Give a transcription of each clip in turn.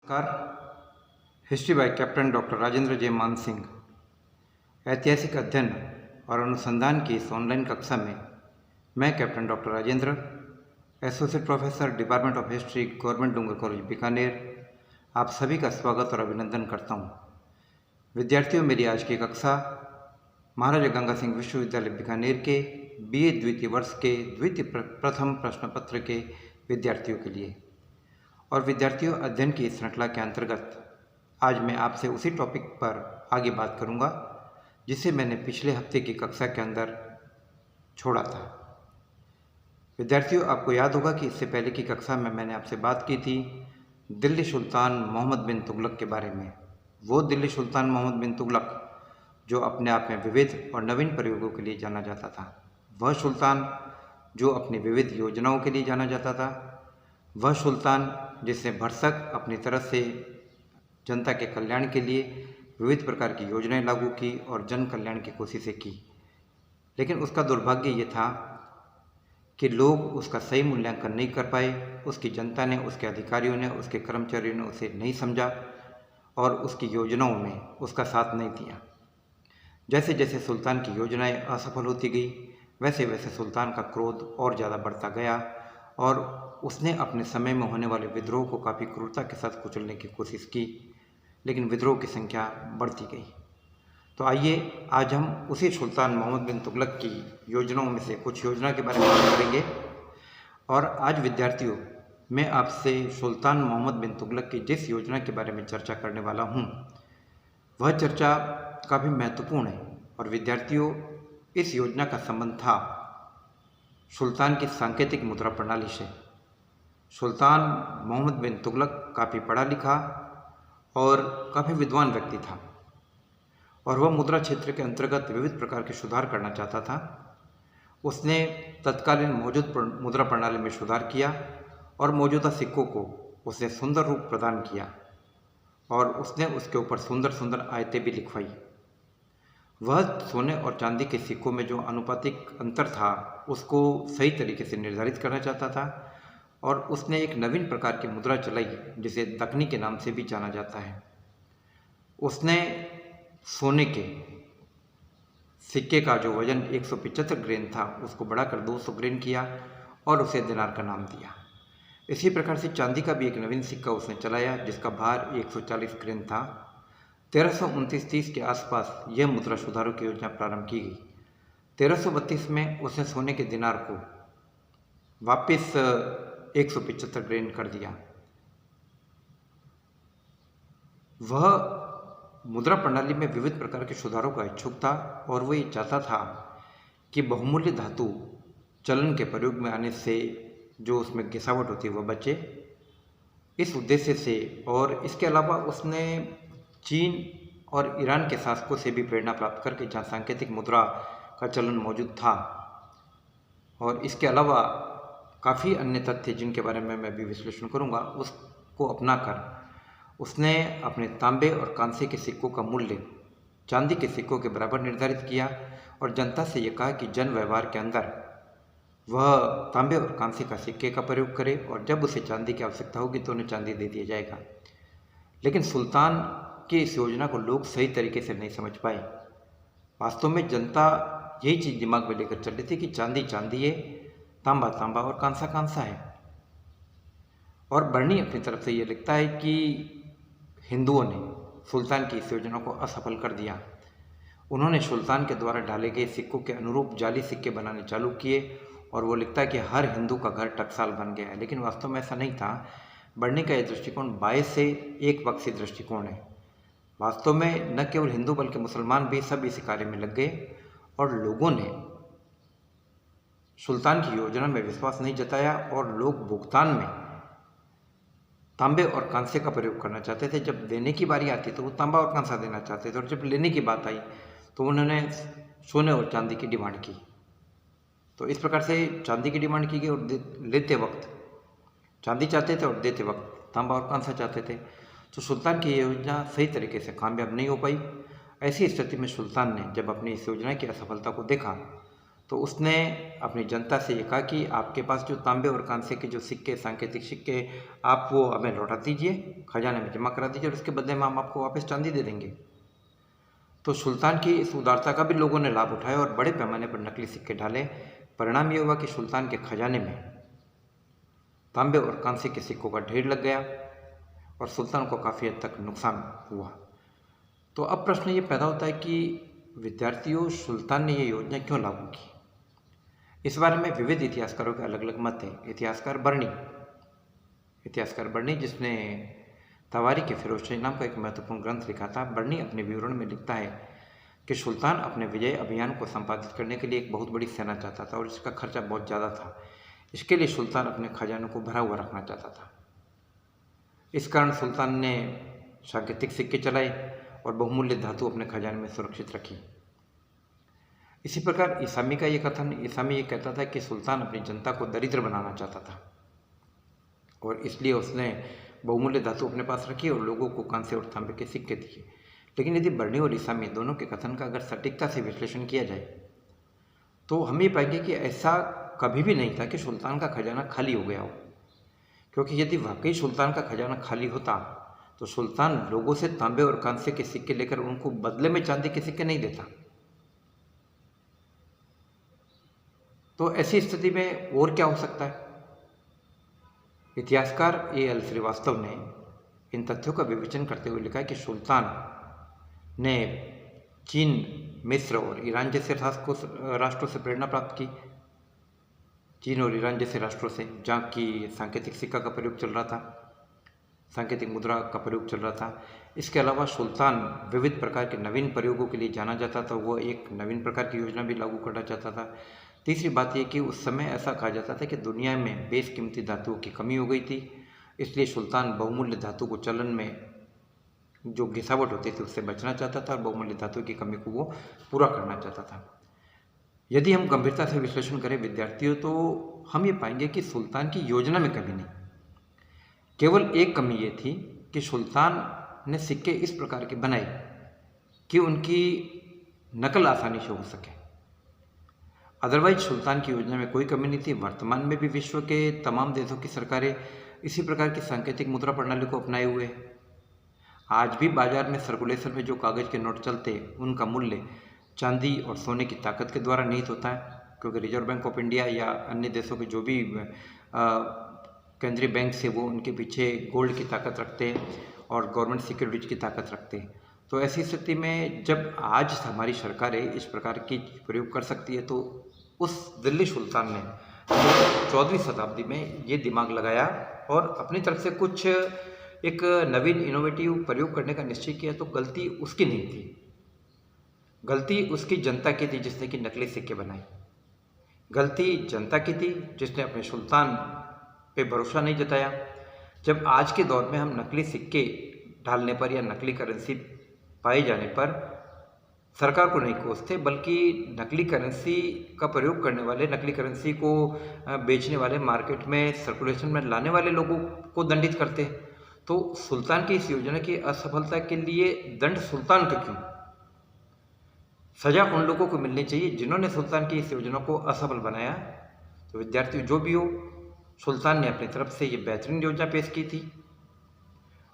नमस्कार। History by captain doctor Rajendra J Maan Singh. ऐतिहासिक अध्ययन और अनुसंधान की इस ऑनलाइन कक्षा में मैं captain doctor Rajendra, associate professor department of history, government Doongar college Bikaner, आप सभी का स्वागत और अभिनंदन करता हूँ। विद्यार्थियों, मेरी आज की कक्षा महाराजा गंगा सिंह विश्वविद्यालय बीकानेर के BA द्वितीय वर्ष के द्वितीय प्रथम प्रश्न पत्र के विद्यार्थियों के लिए। और विद्यार्थियों, अध्ययन की इस श्रृंखला के अंतर्गत आज मैं आपसे उसी टॉपिक पर आगे बात करूंगा जिसे मैंने पिछले हफ्ते की कक्षा के अंदर छोड़ा था। विद्यार्थियों, आपको याद होगा कि इससे पहले की कक्षा में मैंने आपसे बात की थी दिल्ली सुल्तान मोहम्मद बिन तुगलक के बारे में। वो दिल्ली सुल्तान मोहम्मद बिन तुगलक जो अपने आप में विविध और नवीन प्रयोगों के लिए जाना जाता था, वह सुल्तान जो अपनी विविध योजनाओं के लिए जाना जाता था, वह सुल्तान जिसने भरसक अपनी तरफ से जनता के कल्याण के लिए विविध प्रकार की योजनाएं लागू की और जन कल्याण की कोशिशें की। लेकिन उसका दुर्भाग्य ये था कि लोग उसका सही मूल्यांकन नहीं कर पाए। उसकी जनता ने, उसके अधिकारियों ने, उसके कर्मचारियों ने उसे नहीं समझा और उसकी योजनाओं में उसका साथ नहीं दिया। जैसे जैसे सुल्तान की योजनाएं असफल होती गई, वैसे वैसे सुल्तान का क्रोध और ज़्यादा बढ़ता गया और उसने अपने समय में होने वाले विद्रोह को काफ़ी क्रूरता के साथ कुचलने की कोशिश की, लेकिन विद्रोह की संख्या बढ़ती गई। तो आइए आज हम उसी सुल्तान मोहम्मद बिन तुगलक की योजनाओं में से कुछ योजना के बारे में बात करेंगे। और आज विद्यार्थियों, मैं आपसे सुल्तान मोहम्मद बिन तुगलक की जिस योजना के बारे में चर्चा करने वाला हूँ, वह चर्चा काफ़ी महत्वपूर्ण है। और विद्यार्थियों, इस योजना का संबंध था सुल्तान की सांकेतिक मुद्रा प्रणाली से। सुल्तान मोहम्मद बिन तुगलक काफ़ी पढ़ा लिखा और काफ़ी विद्वान व्यक्ति था और वह मुद्रा क्षेत्र के अंतर्गत विविध प्रकार के सुधार करना चाहता था। उसने तत्कालीन मौजूद मुद्रा प्रणाली में सुधार किया और मौजूदा सिक्कों को उसने सुंदर रूप प्रदान किया और उसने उसके ऊपर सुंदर सुंदर आयतें भी लिखवाई। वह सोने और चांदी के सिक्कों में जो अनुपातिक अंतर था उसको सही तरीके से निर्धारित करना चाहता था और उसने एक नवीन प्रकार की मुद्रा चलाई जिसे दक्कनी के नाम से भी जाना जाता है। उसने सोने के सिक्के का जो वजन 175 ग्रेन था उसको बढ़ाकर 200 ग्रेन किया और उसे दिनार का नाम दिया। इसी प्रकार से चांदी का भी एक नवीन सिक्का उसने चलाया जिसका भार 140 ग्रेन था। 1329-30 के आसपास यह मुद्रा सुधारों की योजना प्रारंभ की गई। 1332 में उसने सोने के दिनार को वापस 175 ग्रेन कर दिया। वह मुद्रा प्रणाली में विविध प्रकार के सुधारों का इच्छुक था और वह ये चाहता था कि बहुमूल्य धातु चलन के प्रयोग में आने से जो उसमें गिरावट होती है वह बचे। इस उद्देश्य से और इसके अलावा उसने चीन और ईरान के शासकों से भी प्रेरणा प्राप्त करके जहाँ सांकेतिक मुद्रा का चलन मौजूद था और इसके अलावा काफ़ी अन्य तथ्य जिनके बारे में मैं भी विश्लेषण करूंगा, उसको अपनाकर उसने अपने तांबे और कांसे के सिक्कों का मूल्य चांदी के सिक्कों के बराबर निर्धारित किया और जनता से यह कहा कि जन व्यवहार के अंदर वह तांबे और कांसे का सिक्के का प्रयोग करे और जब उसे चांदी की आवश्यकता होगी तो उन्हें चांदी दे दिया जाएगा। लेकिन सुल्तान की इस योजना को लोग सही तरीके से नहीं समझ पाए। वास्तव में जनता यही चीज़ दिमाग में लेकर चल रही थी कि चांदी चांदी है, तांबा तांबा और कांसा कांसा है। और बर्नी अपनी तरफ से ये लिखता है कि हिंदुओं ने सुल्तान की इस योजना को असफल कर दिया। उन्होंने सुल्तान के द्वारा डाले गए सिक्कों के अनुरूप जाली सिक्के बनाने चालू किए और वो लिखता है कि हर हिंदू का घर टकसाल बन गया है। लेकिन वास्तव में ऐसा नहीं था। बर्नी का यह दृष्टिकोण बाएं से एक पक्षी दृष्टिकोण है। वास्तव में न केवल हिंदू बल्कि मुसलमान भी सब इस कार्य में लग गए और लोगों ने सुल्तान की योजना में विश्वास नहीं जताया और लोग भुगतान में तांबे और कांसे का प्रयोग करना चाहते थे। जब देने की बारी आती तो वो तांबा और कांसा देना चाहते थे और जब लेने की बात आई तो उन्होंने सोने और चांदी की डिमांड की। तो इस प्रकार से चांदी की डिमांड की गई और लेते वक्त चांदी चाहते थे और देते वक्त तांबा और कांसा चाहते थे। तो सुल्तान की योजना सही तरीके से कामयाब नहीं हो पाई। ऐसी स्थिति में सुल्तान ने जब अपनी इस योजना की असफलता को देखा तो उसने अपनी जनता से ये कहा कि आपके पास जो तांबे और कांसे के जो सिक्के, सांकेतिक सिक्के, आप वो हमें लौटा दीजिए, खजाने में जमा करा दीजिए और उसके बदले में हम आपको वापस चांदी दे देंगे। तो सुल्तान की इस उदारता का भी लोगों ने लाभ उठाया और बड़े पैमाने पर नकली सिक्के डाले। परिणाम ये हुआ कि सुल्तान के खजाने में तांबे और कांसे के सिक्कों का ढेर लग गया और सुल्तान को काफ़ी हद तक नुकसान हुआ। तो अब प्रश्न ये पैदा होता है कि विद्यार्थियों, सुल्तान ने ये योजना क्यों लागू की? इस बारे में विविध इतिहासकारों के अलग अलग मत हैं। इतिहासकार बर्नी जिसने तवारीख के फिरोजशाही नाम का एक महत्वपूर्ण ग्रंथ लिखा था, बर्नी अपने विवरण में लिखता है कि सुल्तान अपने विजय अभियान को संपादित करने के लिए एक बहुत बड़ी सेना चाहता था और इसका खर्चा बहुत ज़्यादा था। इसके लिए सुल्तान अपने खजानों को भरा हुआ रखना चाहता था। इस कारण सुल्तान ने सांकेतिक सिक्के चलाए और बहुमूल्य धातु अपने खजाने में सुरक्षित रखी। इसी प्रकार ईसामी का ये कथन, ईसामी ये कहता था कि सुल्तान अपनी जनता को दरिद्र बनाना चाहता था और इसलिए उसने बहुमूल्य धातु अपने पास रखी और लोगों को कांसे और तांबे के सिक्के दिए। लेकिन यदि बर्नी और ईसामी दोनों के कथन का अगर सटीकता से विश्लेषण किया जाए तो हम ये पाएंगे कि ऐसा कभी भी नहीं था कि सुल्तान का खजाना खाली हो गया हो, क्योंकि यदि वाकई सुल्तान का खजाना खाली होता तो सुल्तान लोगों से तांबे और कांसे के सिक्के लेकर उनको बदले में चांदी के सिक्के नहीं देता। तो ऐसी स्थिति में और क्या हो सकता है? इतिहासकार A.L. श्रीवास्तव ने इन तथ्यों का विवेचन करते हुए लिखा है कि सुल्तान ने चीन, मिस्र और ईरान जैसे राष्ट्रों से प्रेरणा प्राप्त की। चीन और ईरान जैसे राष्ट्रों से, जहाँ की सांकेतिक सिक्का का प्रयोग चल रहा था, सांकेतिक मुद्रा का प्रयोग चल रहा था। इसके अलावा सुल्तान विविध प्रकार के नवीन प्रयोगों के लिए जाना जाता था, वो एक नवीन प्रकार की योजना भी लागू करना चाहता था। तीसरी बात यह कि उस समय ऐसा कहा जाता था कि दुनिया में बेशकीमती धातुओं की कमी हो गई थी, इसलिए सुल्तान बहुमूल्य धातु को चलन में जो गिरावट होती थी उससे बचना चाहता था और बहुमूल्य धातु की कमी को वो पूरा करना चाहता था। यदि हम गंभीरता से विश्लेषण करें विद्यार्थियों, तो हम ये पाएंगे कि सुल्तान की योजना में कमी नहीं, केवल एक कमी ये थी कि सुल्तान ने सिक्के इस प्रकार के बनाए कि उनकी नकल आसानी से हो सके। अदरवाइज सुल्तान की योजना में कोई कमी नहीं थी। वर्तमान में भी विश्व के तमाम देशों की सरकारें इसी प्रकार की सांकेतिक मुद्रा प्रणाली को अपनाए हुए हैं। आज भी बाजार में सर्कुलेशन में जो कागज़ के नोट चलते हैं उनका मूल्य चांदी और सोने की ताकत के द्वारा निहित होता है, क्योंकि रिजर्व बैंक ऑफ इंडिया या अन्य देशों के जो भी केंद्रीय बैंक से वो उनके पीछे गोल्ड की ताकत रखते हैं और गवर्नमेंट सिक्योरिटीज की ताकत रखते हैं। तो ऐसी स्थिति में जब आज हमारी सरकारें इस प्रकार की प्रयोग कर सकती है, तो उस दिल्ली सुल्तान ने 14वीं शताब्दी में ये दिमाग लगाया और अपनी तरफ से कुछ एक नवीन इनोवेटिव प्रयोग करने का निश्चय किया। तो गलती उसकी नहीं थी, गलती उसकी जनता की थी जिसने कि नकली सिक्के बनाए। गलती जनता की थी जिसने अपने सुल्तान पे भरोसा नहीं जताया। जब आज के दौर में हम नकली सिक्के डालने पर या नकली करेंसी पाए जाने पर सरकार को नहीं कोसते, बल्कि नकली करेंसी का प्रयोग करने वाले, नकली करेंसी को बेचने वाले, मार्केट में सर्कुलेशन में लाने वाले लोगों को दंडित करते। तो सुल्तान की इस योजना की असफलता के लिए दंड सुल्तान को क्यों? सजा उन लोगों को मिलनी चाहिए जिन्होंने सुल्तान की इस योजना को असफल बनाया। तो विद्यार्थी जो भी हो, सुल्तान ने अपनी तरफ से ये बेहतरीन योजना पेश की थी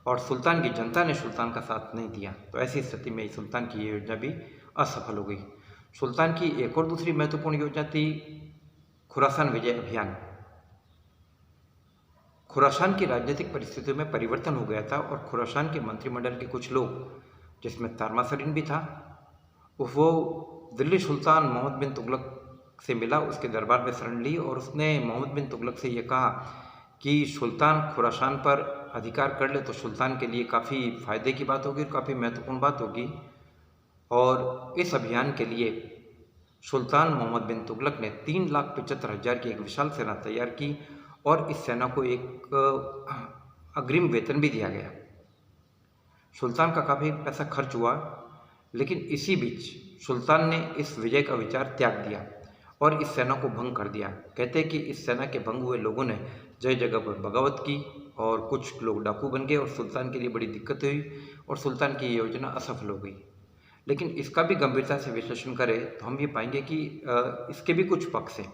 और सुल्तान की जनता ने सुल्तान का साथ नहीं दिया। तो ऐसी स्थिति में सुल्तान की ये योजना भी असफल हो गई। सुल्तान की एक और दूसरी महत्वपूर्ण योजना थी खुरासान विजय अभियान। खुरासान की राजनीतिक परिस्थितियों में परिवर्तन हो गया था और खुरासान के मंत्रिमंडल के कुछ लोग, जिसमें तारमासरीन भी था, वो दिल्ली सुल्तान मोहम्मद बिन तुगलक से मिला, उसके दरबार में शरण ली और उसने मोहम्मद बिन तुगलक से ये कहा कि सुल्तान खुरासान पर अधिकार कर ले तो सुल्तान के लिए काफ़ी फ़ायदे की बात होगी, काफ़ी महत्वपूर्ण बात होगी। और इस अभियान के लिए सुल्तान मोहम्मद बिन तुगलक ने 3,75,000 की एक विशाल सेना तैयार की और इस सेना को एक अग्रिम वेतन भी दिया गया। सुल्तान का काफ़ी पैसा खर्च हुआ, लेकिन इसी बीच सुल्तान ने इस विजय का विचार त्याग दिया और इस सेना को भंग कर दिया। कहते हैं कि इस सेना के भंग हुए लोगों ने जगह जगह पर बगावत की और कुछ लोग डाकू बन गए और सुल्तान के लिए बड़ी दिक्कत हुई और सुल्तान की ये योजना असफल हो गई। लेकिन इसका भी गंभीरता से विश्लेषण करें तो हम ये पाएंगे कि इसके भी कुछ पक्ष हैं।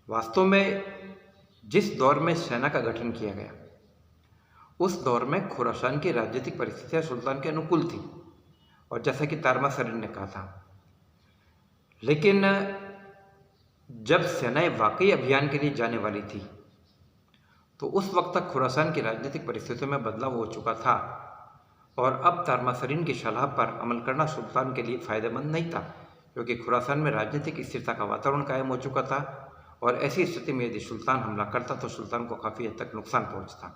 वास्तव में जिस दौर में सेना का गठन किया गया उस दौर में खुरासान की राजनीतिक परिस्थितियां सुल्तान के अनुकूल थी, और जैसा कि तारमासरीन ने कहा था। लेकिन जब सेनाएं वाकई अभियान के लिए जाने वाली थी तो उस वक्त तक खुरासान की राजनीतिक परिस्थितियों में बदलाव हो चुका था, और अब तारमासरीन की सलाह पर अमल करना सुल्तान के लिए फायदेमंद नहीं था, क्योंकि खुरासान में राजनीतिक स्थिरता का वातावरण कायम हो चुका था, और ऐसी स्थिति में यदि सुल्तान हमला करता तो सुल्तान को काफ़ी हद तक नुकसान पहुंचता।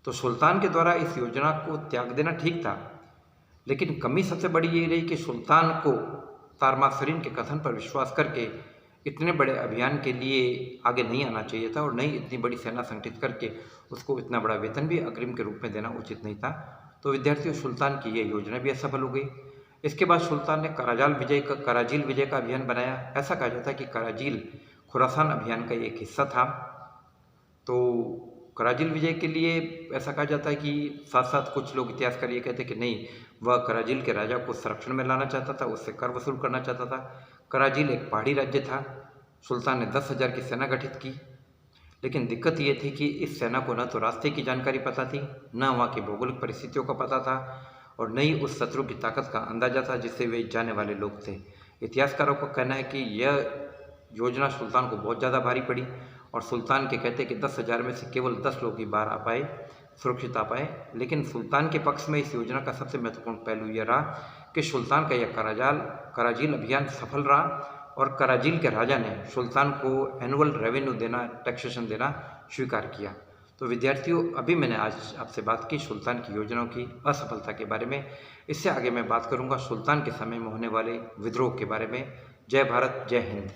तो सुल्तान के द्वारा इस योजना को त्याग देना ठीक था, लेकिन कमी सबसे बड़ी ये रही कि सुल्तान को तारमासरीन के कथन पर विश्वास करके इतने बड़े अभियान के लिए आगे नहीं आना चाहिए था, और नहीं इतनी बड़ी सेना संगठित करके उसको इतना बड़ा वेतन भी अग्रिम के रूप में देना उचित नहीं था। तो विद्यार्थियों, सुल्तान की ये योजना भी असफल हो गई। इसके बाद सुल्तान ने कराजील विजय का अभियान बनाया। ऐसा कहा जाता है कि कराजील खुरासान अभियान का एक हिस्सा था। तो कराजील विजय के लिए ऐसा कहा जाता है कि साथ साथ कुछ लोग इतिहासकार ये कहते हैं कि नहीं, वह कराजील के राजा को संरक्षण में लाना चाहता था, उससे कर वसूल करना चाहता था। कराजील एक पहाड़ी राज्य था। सुल्तान ने 10,000 की सेना गठित की, लेकिन दिक्कत ये थी कि इस सेना को न तो रास्ते की जानकारी पता थी, न वहाँ की भौगोलिक परिस्थितियों का पता था, और न ही उस शत्रु की ताकत का अंदाजा था जिससे वे जाने वाले लोग थे। इतिहासकारों का कहना है कि यह योजना सुल्तान को बहुत ज़्यादा भारी पड़ी, और सुल्तान के कहते कि 10,000 में से केवल 10 लोग ही बाहर आ पाए, सुरक्षित आ पाए। लेकिन सुल्तान के पक्ष में इस योजना का सबसे महत्वपूर्ण पहलू यह रहा कि सुल्तान का यह कराजील अभियान सफल रहा, और कराजील के राजा ने सुल्तान को एनुअल रेवेन्यू देना, टैक्सेशन देना स्वीकार किया। तो विद्यार्थियों, अभी मैंने आज आपसे बात की सुल्तान की योजनाओं की असफलता के बारे में। इससे आगे मैं बात करूंगा सुल्तान के समय में होने वाले विद्रोह के बारे में। जय भारत, जय हिंद।